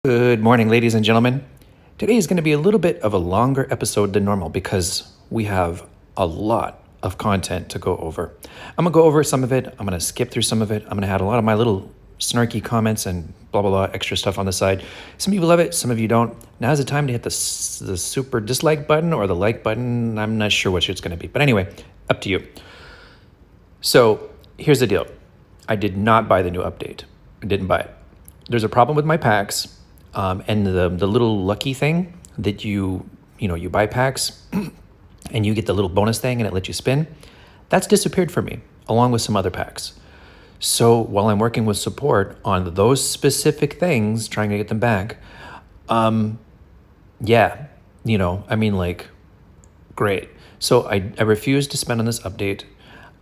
Good morning, ladies and gentlemen. Today is going to be a little bit of a longer episode than normal because we have a lot of content to go over. I'm going to go over some of it. I'm going to skip through some of it. I'm going to add a lot of my little snarky comments and blah, blah, blah, extra stuff on the side. Some of you love it. Some of you don't. Now's the time to hit the super dislike button or the like button. I'm not sure which it's going to be. But anyway, up to you. So here's the deal. I did not buy the new update. I didn't buy it. There's a problem with my packs. And the little lucky thing that you buy packs and you get the little bonus thing and it lets you spin, that's disappeared for me along with some other packs. So while I'm working with support on those specific things, trying to get them back, great. So I refused to spend on this update.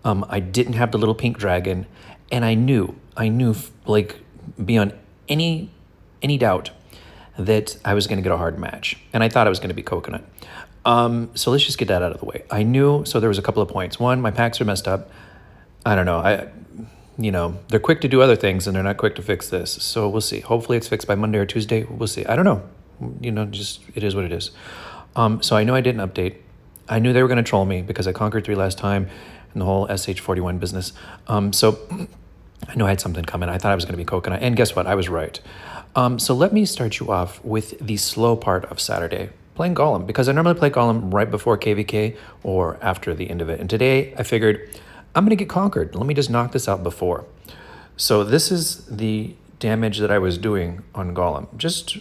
I didn't have the little pink dragon, and I knew like beyond any doubt that I was going to get a hard match, and I thought it was going to be coconut. So let's just get that out of the way. I knew, so there was a couple of points. One, my packs are messed up. I don't know. They're quick to do other things, and they're not quick to fix this. So we'll see. Hopefully it's fixed by Monday or Tuesday. We'll see. I don't know. Just it is what it is. So I know I didn't update. I knew they were going to troll me because I conquered 3 last time and the whole SH41 business. So I knew I had something coming. I thought I was going to be coconut, and guess what? I was right. So let me start you off with the slow part of Saturday, playing Golem, because I normally play Golem right before KvK or after the end of it. And today I figured I'm going to get conquered. Let me just knock this out before. So this is the damage that I was doing on Golem. Just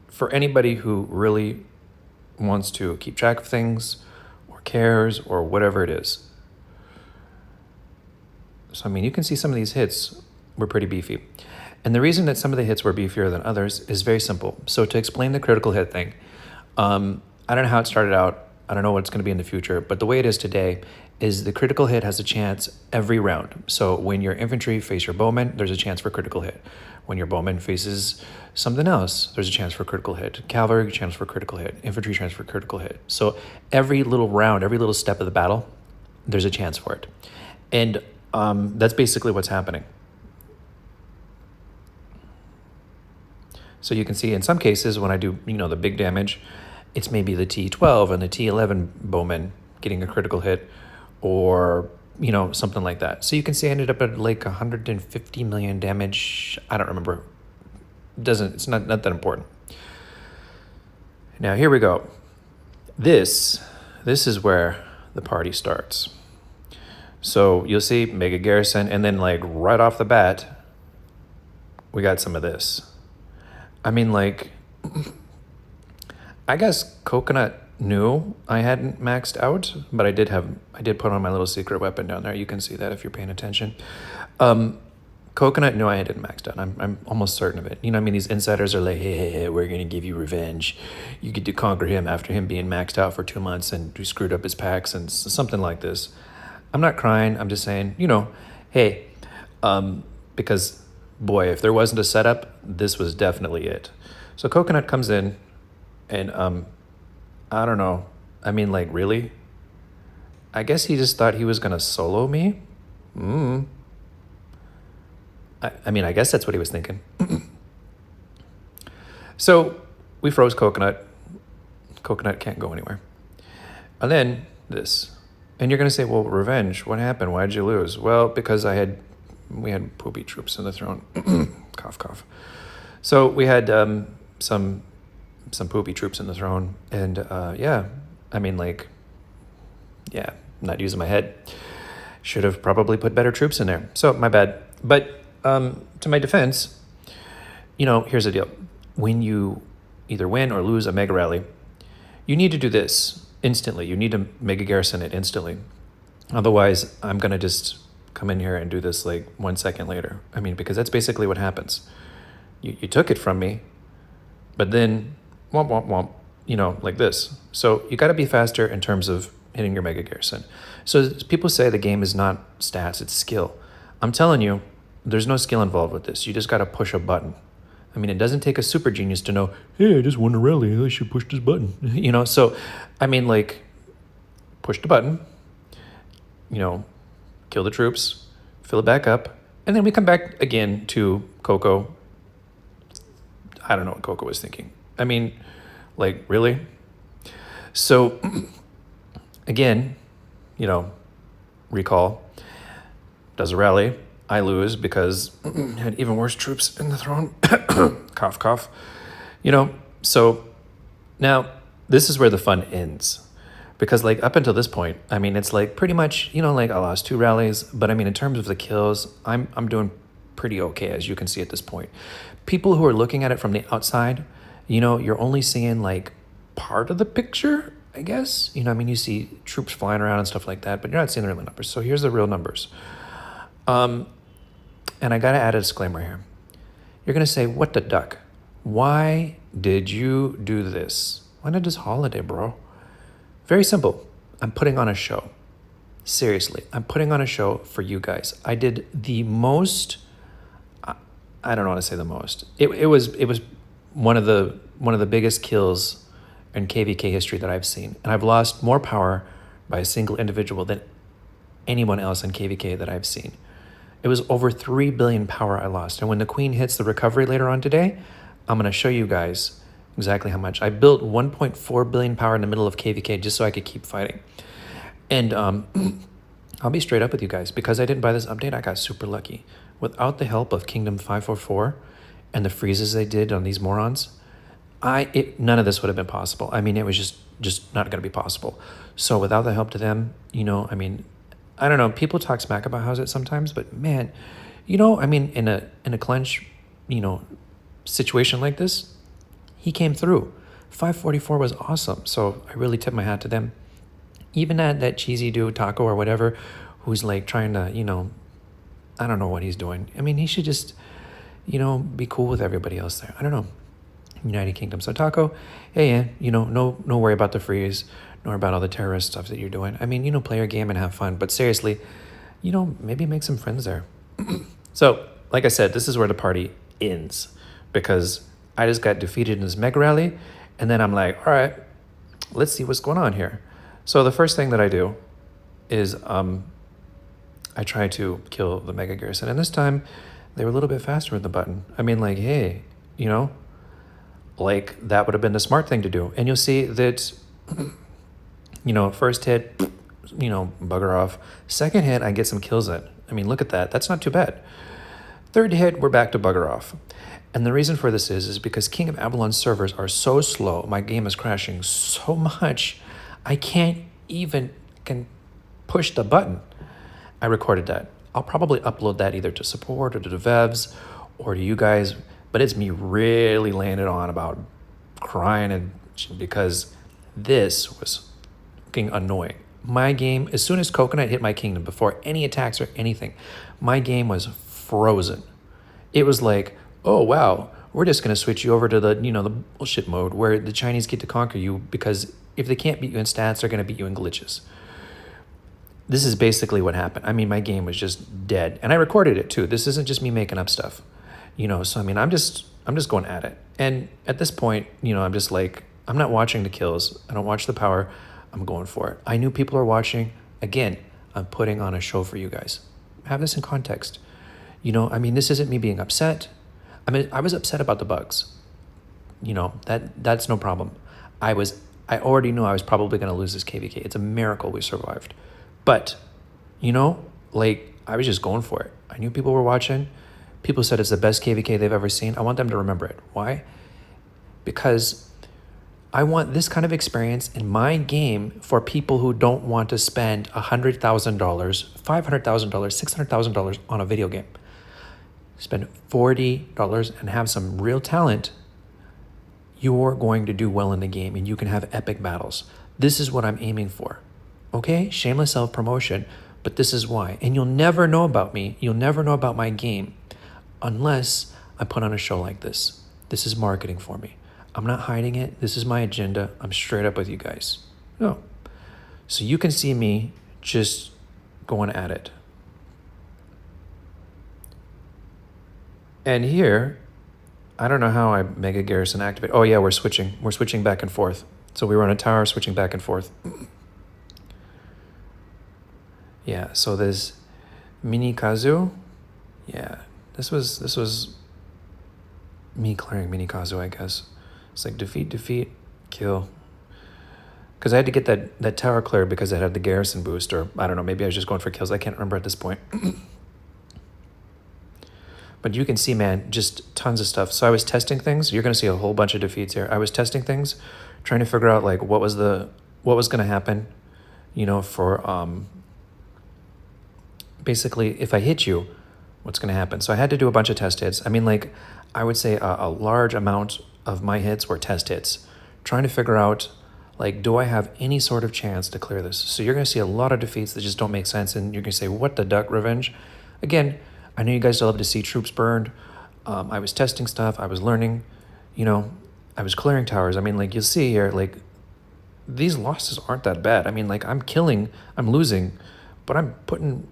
for anybody who really wants to keep track of things or cares or whatever it is. So, you can see some of these hits were pretty beefy. And the reason that some of the hits were beefier than others is very simple. So to explain the critical hit thing, I don't know how it started out. I don't know what it's going to be in the future. But the way it is today is the critical hit has a chance every round. So when your infantry face your bowman, there's a chance for critical hit. When your bowman faces something else, there's a chance for critical hit. Cavalry, chance for critical hit. Infantry, chance for critical hit. So every little round, every little step of the battle, there's a chance for it. And that's basically what's happening. So you can see in some cases when I do, the big damage, it's maybe the T12 and the T11 bowman getting a critical hit or, something like that. So you can see I ended up at like 150 million damage. I don't remember. It's not that important. Now here we go. This is where the party starts. So you'll see Mega Garrison, and then like right off the bat, we got some of this. I guess Coconut knew I hadn't maxed out, but I did put on my little secret weapon down there. You can see that if you're paying attention. Coconut knew I hadn't maxed out. I'm almost certain of it. These insiders are like, hey, we're going to give you revenge. You get to conquer him after him being maxed out for 2 months and we screwed up his packs and something like this. I'm not crying. I'm just saying, hey, because boy, if there wasn't a setup, this was definitely it. So Coconut comes in and I don't know. Really? I guess he just thought he was going to solo me. I guess that's what he was thinking. So we froze Coconut. Coconut can't go anywhere. And then this. And you're going to say, well, revenge, what happened? Why did you lose? Well, because we had poopy troops in the throne. Cough, cough. So we had some poopy troops in the throne. And not using my head. Should have probably put better troops in there. So my bad. But to my defense, here's the deal. When you either win or lose a mega rally, you need to do this instantly. You need to Mega Garrison it instantly. Otherwise, I'm going to just come in here and do this like 1 second later. Because that's basically what happens. You took it from me, but then womp, womp, womp, like this. So you got to be faster in terms of hitting your Mega Garrison. So people say the game is not stats, it's skill. I'm telling you, there's no skill involved with this. You just got to push a button. It doesn't take a super genius to know, hey, I just won a rally, I should push this button. So, push the button, kill the troops, fill it back up, and then we come back again to Coco I don't know what KvK was thinking. I mean, like, really? So, again, you know, recall, does a rally. I lose because had even worse troops in the throne. Cough, cough. You know, so now this is where the fun ends. Because like up until this point, I mean, it's like pretty much, you know, like I lost 2 rallies, but I mean, in terms of the kills, I'm doing pretty okay, as you can see at this point. People who are looking at it from the outside, you know, you're only seeing like part of the picture, I guess. You know, I mean, you see troops flying around and stuff like that, but you're not seeing the real numbers. So here's the real numbers. And I got to add a disclaimer here. You're going to say, what the duck? Why did you do this? Why not just holiday, bro? Very simple. I'm putting on a show. Seriously, I'm putting on a show for you guys. I did the most, I don't know how to say the most. It was one of the biggest kills in KvK history that I've seen. And I've lost more power by a single individual than anyone else in KvK that I've seen. It was over 3 billion power I lost. And when the queen hits the recovery later on today, I'm going to show you guys exactly how much. I built 1.4 billion power in the middle of KvK just so I could keep fighting. And I'll be straight up with you guys. Because I didn't buy this update, I got super lucky. Without the help of Kingdom 544 and the freezes they did on these morons, none of this would have been possible. I mean, it was just not going to be possible. So without the help to them, you know, I mean, I don't know. People talk smack about How's It sometimes, but man, you know, I mean, in a clench, you know, situation like this, he came through. 544 was awesome. So I really tip my hat to them. Even that cheesy dude, Taco or whatever, who's like trying to, you know, I don't know what he's doing. I mean, he should just, you know, be cool with everybody else there. I don't know. United Kingdom. So Taco, hey, yeah, you know, no worry about the freeze, nor about all the terrorist stuff that you're doing. I mean, you know, play your game and have fun. But seriously, you know, maybe make some friends there. So, like I said, this is where the party ends. Because I just got defeated in this mega rally. And then I'm like, all right, let's see what's going on here. So the first thing that I do is I try to kill the mega garrison. And this time, they were a little bit faster with the button. I mean, like, hey, you know, like that would have been the smart thing to do. And you'll see that, you know, first hit, you know, bugger off. Second hit, I get some kills in. I mean, look at that. That's not too bad. Third hit, we're back to bugger off. And the reason for this is because King of Avalon servers are so slow. My game is crashing so much. I can't even push the button. I recorded that. I'll probably upload that either to support or to the devs or to you guys. But it's me really laying it on about crying and because this was fucking annoying. My game, as soon as Coconut hit my kingdom, before any attacks or anything, my game was frozen. It was like, oh, wow, we're just going to switch you over to the, you know, the bullshit mode where the Chinese get to conquer you because if they can't beat you in stats, they're going to beat you in glitches. This is basically what happened. I mean, my game was just dead. And I recorded it too. This isn't just me making up stuff. You know, so I mean, I'm just going at it. And at this point, you know, I'm just like, I'm not watching the kills. I don't watch the power. I'm going for it. I knew people are watching. Again, I'm putting on a show for you guys. Have this in context. You know, I mean, this isn't me being upset. I mean, I was upset about the bugs. You know, that's no problem. I already knew I was probably going to lose this KvK. It's a miracle we survived. But, you know, like, I was just going for it. I knew people were watching. People said it's the best KvK they've ever seen. I want them to remember it. Why? Because I want this kind of experience in my game for people who don't want to spend $100,000, $500,000, $600,000 on a video game. Spend $40 and have some real talent. You're going to do well in the game and you can have epic battles. This is what I'm aiming for. Okay? Shameless self-promotion, but this is why. And you'll never know about me. You'll never know about my game unless I put on a show like this. This is marketing for me. I'm not hiding it. This is my agenda. I'm straight up with you guys. No. So you can see me just going at it. And here, I don't know how I mega garrison activate. Oh yeah, we're switching. We're switching back and forth. So we were on a tower, switching back and forth. Yeah, so there's Mini Kazu. Yeah, this was me clearing Minikazu, I guess. It's like defeat, defeat, kill. Because I had to get that tower cleared because it had the garrison boost, or I don't know, maybe I was just going for kills. I can't remember at this point. But you can see, man, just tons of stuff. So I was testing things. You're going to see a whole bunch of defeats here. I was testing things, trying to figure out like what was going to happen, you know, for basically if I hit you, what's going to happen. So I had to do a bunch of test hits. I mean, like I would say a large amount of my hits were test hits, trying to figure out like, do I have any sort of chance to clear this? So you're going to see a lot of defeats that just don't make sense. And you're going to say, what the duck, Revenge? Again, I know you guys love to see troops burned. I was testing stuff. I was learning, you know, I was clearing towers. I mean, like you'll see here, like these losses aren't that bad. I mean, like I'm losing, but I'm putting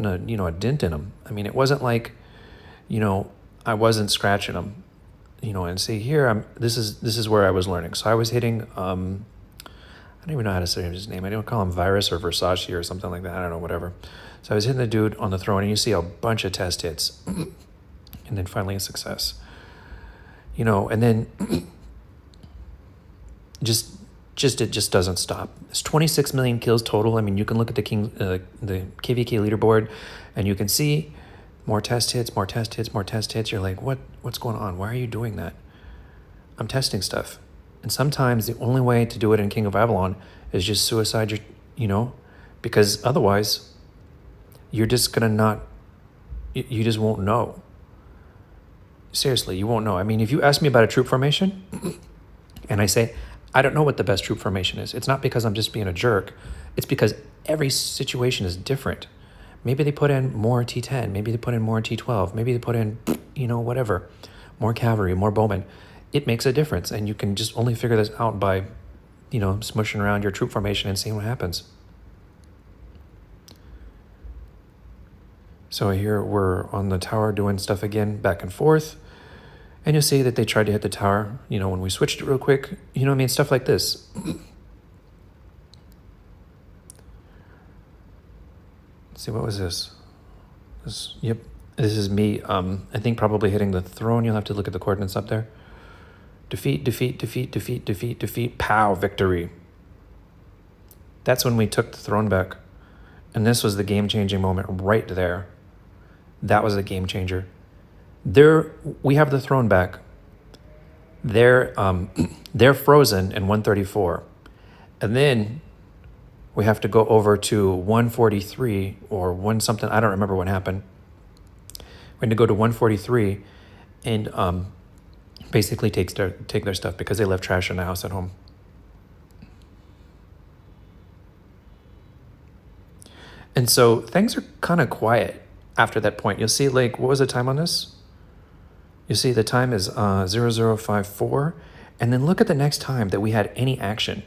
a, you know, a dent in them. I mean, it wasn't like, you know, I wasn't scratching them, you know, and see here, this is where I was learning. So I was hitting, I don't even know how to say his name. I don't call him Virus or Versace or something like that. I don't know, whatever. So I was hitting the dude on the throne, and you see a bunch of test hits, and then finally a success. You know, and then it just doesn't stop. It's 26 million kills total. I mean, you can look at the KvK leaderboard, and you can see more test hits, more test hits, more test hits. You're like, what's going on? Why are you doing that? I'm testing stuff. And sometimes the only way to do it in King of Avalon is just suicide, you know, because otherwise you're just going to you just won't know. Seriously, you won't know. I mean, if you ask me about a troop formation and I say, I don't know what the best troop formation is, it's not because I'm just being a jerk. It's because every situation is different. Maybe they put in more T10. Maybe they put in more T12. Maybe they put in, you know, whatever, more cavalry, more bowmen. It makes a difference, and you can just only figure this out by, you know, smushing around your troop formation and seeing what happens. So here we're on the tower doing stuff again, back and forth. And you'll see that they tried to hit the tower, you know, when we switched it real quick. You know what I mean? Stuff like this. Let's see, what was this? Yep, this is me, I think probably hitting the throne. You'll have to look at the coordinates up there. Defeat, defeat, defeat, defeat, defeat, defeat, pow, victory. That's when we took the throne back. And this was the game-changing moment right there. That was a game changer. We have the throne back. They're frozen in 134. And then we have to go over to 143 or one something. I don't remember what happened. We're going to go to 143 and basically take their stuff because they left trash in the house at home. And so things are kind of quiet after that point. You'll see, like, what was the time on this? You see the time is 0054. And then look at the next time that we had any action.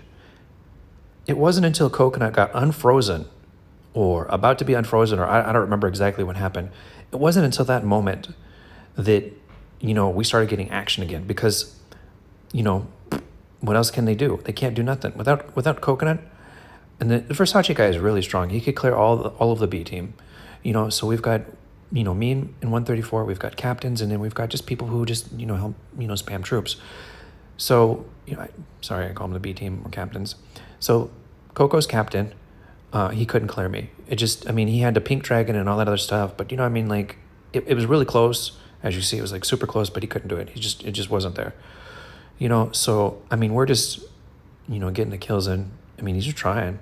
It wasn't until Coconut got unfrozen or about to be unfrozen, or I don't remember exactly what happened. It wasn't until that moment that, you know, we started getting action again because, you know, what else can they do? They can't do nothing. Without Coconut. And the Versace guy is really strong. He could clear all of the B team, you know. So we've got, you know, me in 134. We've got captains, and then we've got just people who just, you know, help, you know, spam troops. So, you know, I call them the B team or captains. So Coco's captain, he couldn't clear me. I mean, he had the pink dragon and all that other stuff, but you know, I mean, like it was really close. As you see, it was like super close, but he couldn't do it. It just wasn't there, you know. So I mean, we're just, you know, getting the kills in. I mean, he's just trying.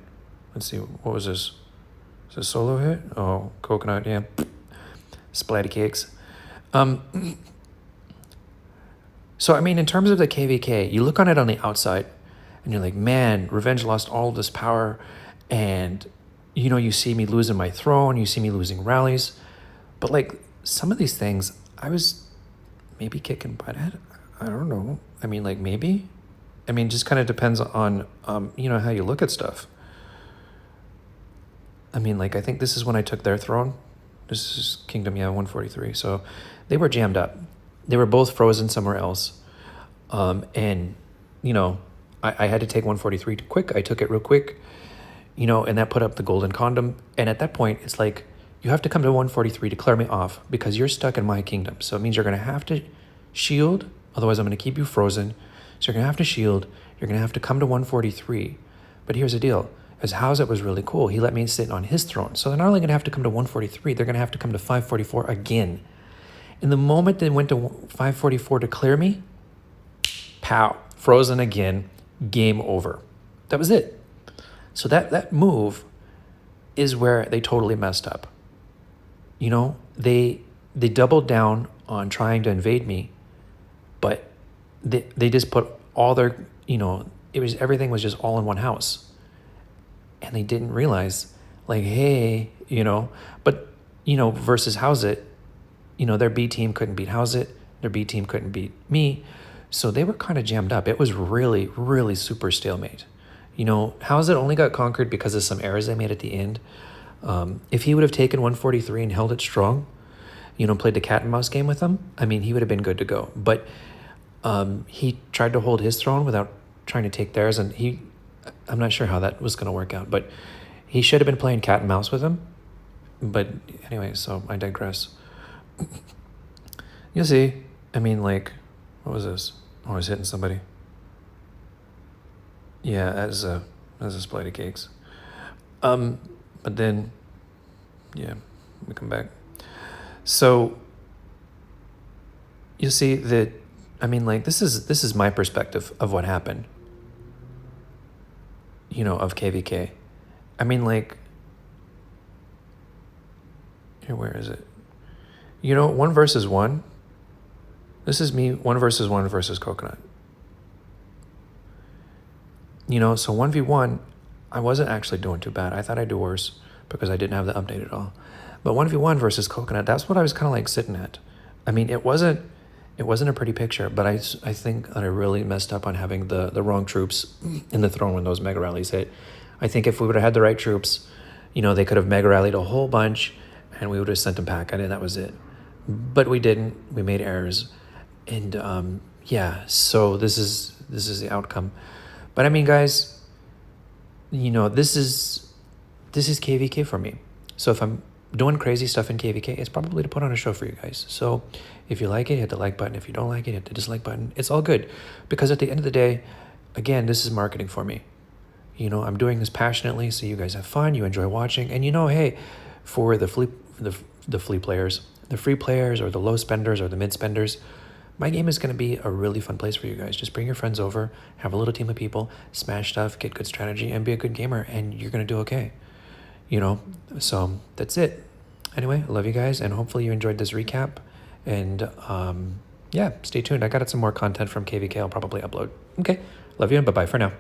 Let's see, what was this? Is this a solo hit? Oh, Coconut, yeah. Splatty cakes. So, I mean, in terms of the KvK, you look on it on the outside, and you're like, man, Revenge lost all this power, and, you know, you see me losing my throne, you see me losing rallies, but, like, some of these things, I was maybe kicking butt at. I don't know. I mean, like, maybe? I mean, just kind of depends on, you know, how you look at stuff. I mean, like, I think this is when I took their throne. This is Kingdom, yeah, 143. So they were jammed up. They were both frozen somewhere else. And, you know, I had to take 143 quick. I took it real quick, you know, and that put up the golden condom. And at that point, it's like, you have to come to 143 to clear me off because you're stuck in my kingdom. So it means you're going to have to shield, otherwise I'm going to keep you frozen. So you're going to have to shield. You're going to have to come to 143. But here's the deal. As Howzit was really cool, he let me sit on his throne. So they're not only going to have to come to 143, they're going to have to come to 544 again. In the moment they went to 544 to clear me, pow, frozen again, game over. That was it. So that move is where they totally messed up. You know, they doubled down on trying to invade me, but they just put all their, you know, everything was just all in one house. And they didn't realize, like, hey, you know, but, you know, versus Howzit, you know, their B team couldn't beat Howzit, their B team couldn't beat me. So they were kind of jammed up. It was really, really super stalemate. You know, Howzit only got conquered because of some errors they made at the end. If he would have taken 143 and held it strong, you know, played the cat and mouse game with them, I mean, he would have been good to go. But he tried to hold his throne without trying to take theirs, and I'm not sure how that was going to work out, but he should have been playing cat and mouse with him. But anyway, so I digress. You'll see. I mean, like, what was this? Oh, I was hitting somebody. Yeah, as a splite of cakes. But then, yeah, we come back. So you see that, I mean, like, this is my perspective of what happened, you know, of KvK. I mean, like, here, where is it? You know, 1 versus 1. This is me, 1 versus 1 versus Coconut. You know, so 1v1, I wasn't actually doing too bad. I thought I'd do worse because I didn't have the update at all. But 1v1 versus Coconut, that's what I was kind of like sitting at. I mean, it wasn't a pretty picture, but I think that I really messed up on having the wrong troops in the throne when those mega rallies hit. I think if we would have had the right troops, you know, they could have mega rallied a whole bunch and we would have sent them packing and that was it. But we didn't. We made errors. And yeah, so this is the outcome. But I mean, guys, you know, this is KvK for me. So if I'm doing crazy stuff in KvK, it's probably to put on a show for you guys. So if you like it, hit the like button. If you don't like it, hit the dislike button. It's all good. Because at the end of the day, again, this is marketing for me. You know, I'm doing this passionately so you guys have fun, you enjoy watching. And you know, hey, for the free players, the free players or the low spenders or the mid spenders, my game is going to be a really fun place for you guys. Just bring your friends over, have a little team of people, smash stuff, get good strategy, and be a good gamer, and you're going to do okay. You know, so that's it. Anyway, I love you guys, and hopefully you enjoyed this recap. And yeah, stay tuned. I got some more content from KvK I'll probably upload. Okay, love you, and bye-bye for now.